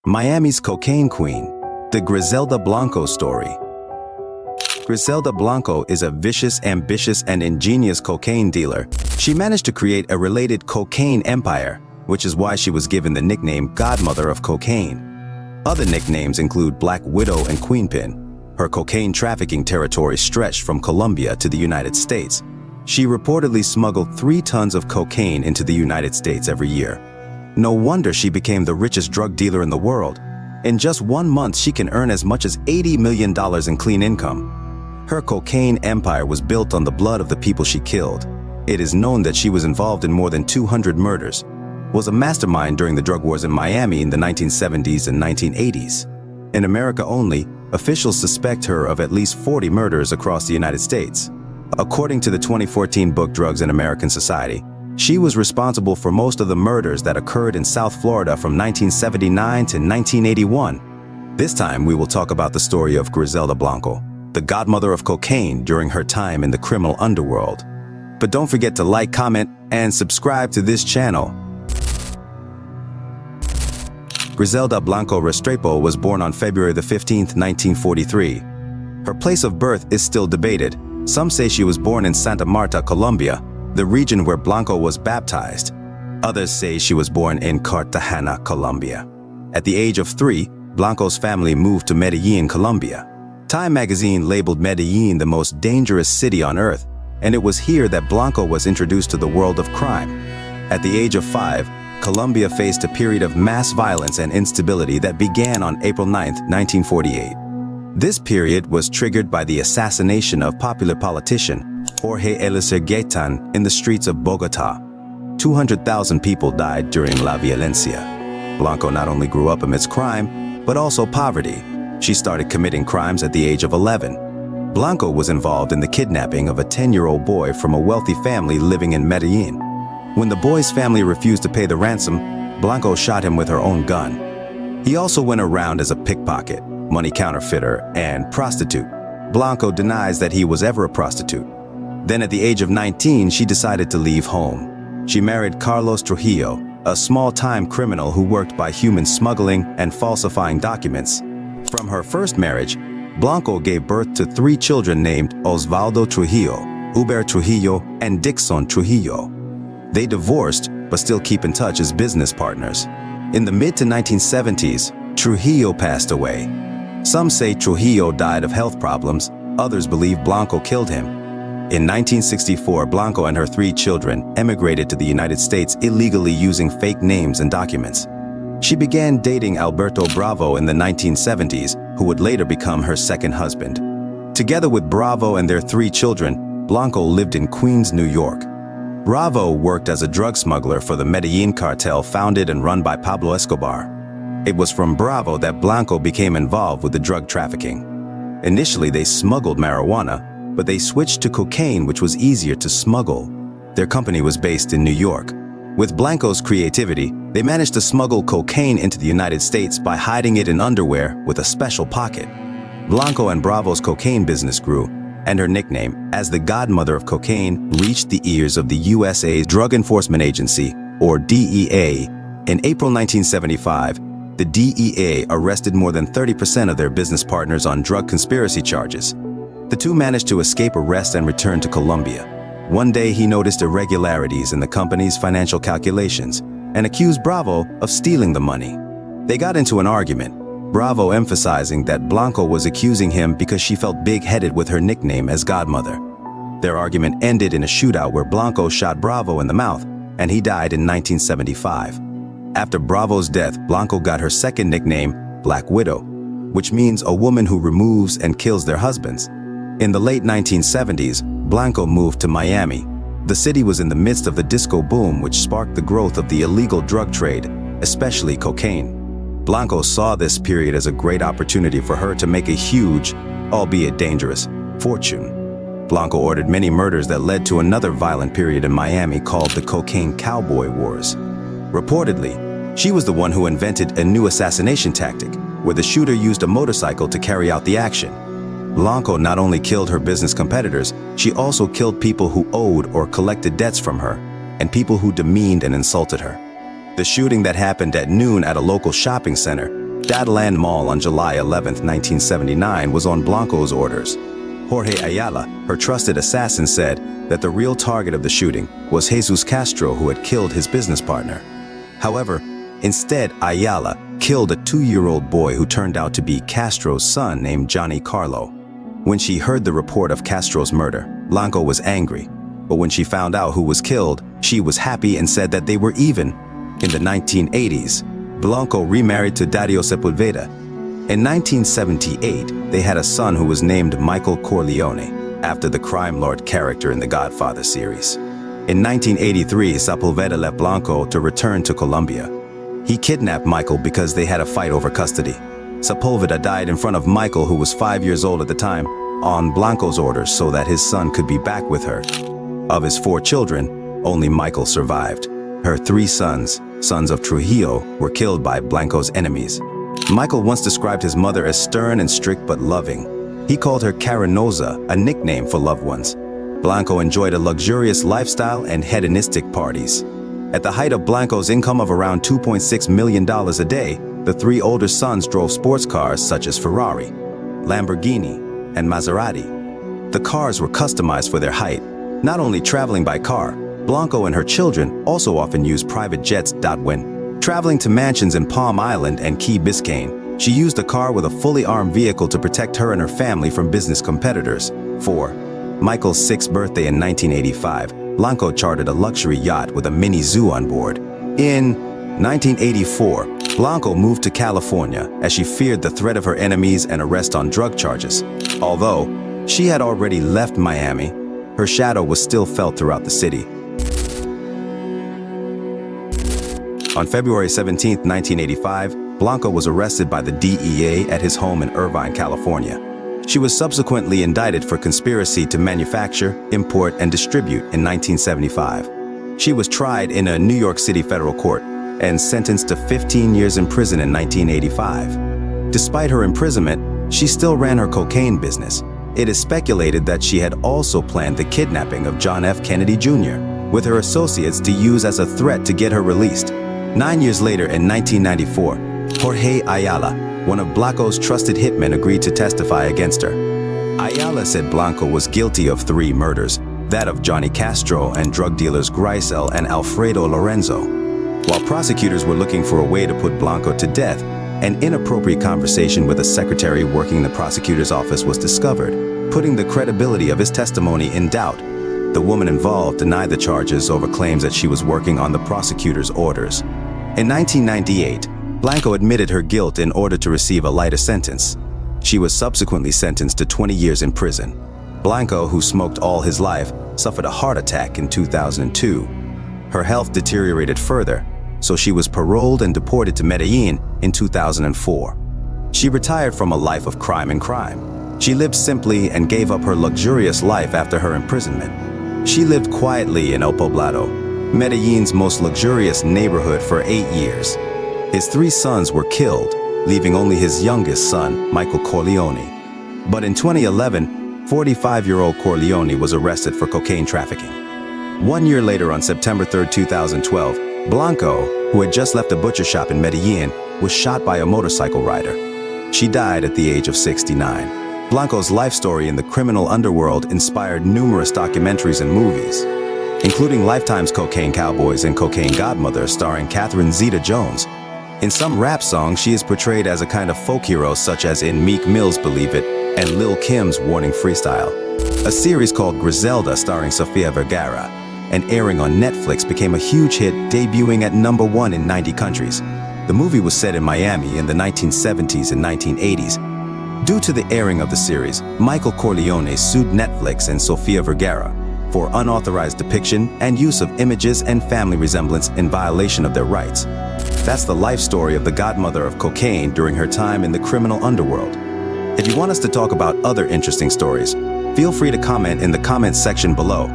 Miami's cocaine queen, the Griselda Blanco story. Griselda Blanco is a vicious, ambitious, and ingenious cocaine dealer. She managed to create a related cocaine empire, which is why she was given the nickname Godmother of Cocaine. Other nicknames include Black Widow and Queenpin. Her cocaine trafficking territory stretched from Colombia to the United States. She reportedly smuggled 3 tons of cocaine into the United States every year. No wonder she became the richest drug dealer in the world. In just 1 month, she can earn as much as $80 million in clean income. Her cocaine empire was built on the blood of the people she killed. It is known that she was involved in more than 200 murders, was a mastermind during the drug wars in Miami in the 1970s and 1980s. In America only, officials suspect her of at least 40 murders across the United States. According to the 2014 book Drugs in American Society, she was responsible for most of the murders that occurred in South Florida from 1979 to 1981. This time we will talk about the story of Griselda Blanco, the godmother of cocaine during her time in the criminal underworld. But don't forget to like, comment, and subscribe to this channel. Griselda Blanco Restrepo was born on February 15, 1943. Her place of birth is still debated. Some say she was born in Santa Marta, Colombia, the region where Blanco was baptized. Others say she was born in Cartagena, Colombia. At the age of 3, Blanco's family moved to Medellin, Colombia. Time magazine labeled Medellin the most dangerous city on earth, and it was here that Blanco was introduced to the world of crime. At the age of 5, Colombia faced a period of mass violence and instability that began on April 9, 1948. This period was triggered by the assassination of popular politician Jorge Eliezer in the streets of Bogota. 200,000 people died during La Violencia. Blanco not only grew up amidst crime, but also poverty. She started committing crimes at the age of 11. Blanco was involved in the kidnapping of a 10-year-old boy from a wealthy family living in Medellin. When the boy's family refused to pay the ransom, Blanco shot him with her own gun. He also went around as a pickpocket, money counterfeiter, and prostitute. Blanco denies that he was ever a prostitute. Then at the age of 19, she decided to leave home. She married Carlos Trujillo, a small-time criminal who worked by human smuggling and falsifying documents. From her first marriage, Blanco gave birth to 3 children named Osvaldo Trujillo, Uber Trujillo, and Dixon Trujillo. They divorced, but still keep in touch as business partners. In the mid to 1970s, Trujillo passed away. Some say Trujillo died of health problems, others believe Blanco killed him. In 1964, Blanco and her 3 children emigrated to the United States illegally using fake names and documents. She began dating Alberto Bravo in the 1970s, who would later become her second husband. Together with Bravo and their 3 children, Blanco lived in Queens, New York. Bravo worked as a drug smuggler for the Medellin cartel founded and run by Pablo Escobar. It was from Bravo that Blanco became involved with the drug trafficking. Initially, they smuggled marijuana, but they switched to cocaine, which was easier to smuggle. Their company was based in New York. With Blanco's creativity, they managed to smuggle cocaine into the United States by hiding it in underwear with a special pocket. Blanco and Bravo's cocaine business grew, and her nickname, as the Godmother of Cocaine, reached the ears of the USA's Drug Enforcement Agency, or DEA. In April 1975, the DEA arrested more than 30% of their business partners on drug conspiracy charges. The 2 managed to escape arrest and return to Colombia. One day he noticed irregularities in the company's financial calculations and accused Bravo of stealing the money. They got into an argument, Bravo emphasizing that Blanco was accusing him because she felt big-headed with her nickname as Godmother. Their argument ended in a shootout where Blanco shot Bravo in the mouth, and he died in 1975. After Bravo's death, Blanco got her second nickname, Black Widow, which means a woman who removes and kills their husbands. In the late 1970s, Blanco moved to Miami. The city was in the midst of the disco boom, which sparked the growth of the illegal drug trade, especially cocaine. Blanco saw this period as a great opportunity for her to make a huge, albeit dangerous, fortune. Blanco ordered many murders that led to another violent period in Miami called the Cocaine Cowboy Wars. Reportedly, she was the one who invented a new assassination tactic, where the shooter used a motorcycle to carry out the action. Blanco not only killed her business competitors, she also killed people who owed or collected debts from her, and people who demeaned and insulted her. The shooting that happened at noon at a local shopping center Dadland Mall on July 11, 1979 was on Blanco's orders. Jorge Ayala, her trusted assassin, said that the real target of the shooting was Jesus Castro, who had killed his business partner. However, instead, Ayala killed a 2-year-old boy who turned out to be Castro's son named Johnny Carlo. When she heard the report of Castro's murder, Blanco was angry. But when she found out who was killed, she was happy and said that they were even. In the 1980s, Blanco remarried to Dario Sepulveda. In 1978, they had a son who was named Michael Corleone, after the crime lord character in the Godfather series. In 1983, Sepulveda left Blanco to return to Colombia. He kidnapped Michael because they had a fight over custody. Sepulveda died in front of Michael, who was 5 years old at the time, on Blanco's orders so that his son could be back with her. Of his 4 children, only Michael survived. Her 3 sons, sons of Trujillo, were killed by Blanco's enemies. Michael once described his mother as stern and strict but loving. He called her Carinosa, a nickname for loved ones. Blanco enjoyed a luxurious lifestyle and hedonistic parties. At the height of Blanco's income of around $2.6 million a day, the 3 older sons drove sports cars such as Ferrari, Lamborghini, and Maserati. The cars were customized for their height. Not only traveling by car, Blanco and her children also often used private jets. When traveling to mansions in Palm Island and Key Biscayne, she used a car with a fully armed vehicle to protect her and her family from business competitors. For Michael's 6th birthday in 1985, Blanco chartered a luxury yacht with a mini zoo on board. In 1984, Blanco moved to California as she feared the threat of her enemies and arrest on drug charges. Although she had already left Miami, her shadow was still felt throughout the city. On February 17, 1985, Blanco was arrested by the DEA at his home in Irvine, California. She was subsequently indicted for conspiracy to manufacture, import, and distribute in 1975. She was tried in a New York City federal court and sentenced to 15 years in prison in 1985. Despite her imprisonment, she still ran her cocaine business. It is speculated that she had also planned the kidnapping of John F. Kennedy Jr. with her associates to use as a threat to get her released. 9 years later, in 1994, Jorge Ayala, one of Blanco's trusted hitmen, agreed to testify against her. Ayala said Blanco was guilty of 3 murders, that of Johnny Castro and drug dealers Griselda and Alfredo Lorenzo. While prosecutors were looking for a way to put Blanco to death, an inappropriate conversation with a secretary working in the prosecutor's office was discovered, putting the credibility of his testimony in doubt. The woman involved denied the charges over claims that she was working on the prosecutor's orders. In 1998, Blanco admitted her guilt in order to receive a lighter sentence. She was subsequently sentenced to 20 years in prison. Blanco, who smoked all his life, suffered a heart attack in 2002. Her health deteriorated further, so she was paroled and deported to Medellin in 2004. She retired from a life of crime and crime. She lived simply and gave up her luxurious life after her imprisonment. She lived quietly in El Poblado, Medellin's most luxurious neighborhood, for 8 years. His 3 sons were killed, leaving only his youngest son, Michael Corleone. But in 2011, 45-year-old Corleone was arrested for cocaine trafficking. 1 year later, on September 3, 2012, Blanco, who had just left a butcher shop in Medellin, was shot by a motorcycle rider. She died at the age of 69. Blanco's life story in the criminal underworld inspired numerous documentaries and movies, including Lifetime's Cocaine Cowboys and Cocaine Godmother, starring Catherine Zeta-Jones. In some rap songs, she is portrayed as a kind of folk hero, such as in Meek Mill's Believe It and Lil Kim's Warning Freestyle. A series called Griselda, starring Sofia Vergara, and airing on Netflix, became a huge hit, debuting at #1 in 90 countries. The movie was set in Miami in the 1970s and 1980s. Due to the airing of the series, Michael Corleone sued Netflix and Sofia Vergara for unauthorized depiction and use of images and family resemblance in violation of their rights. That's the life story of the Godmother of Cocaine during her time in the criminal underworld. If you want us to talk about other interesting stories, feel free to comment in the comments section below.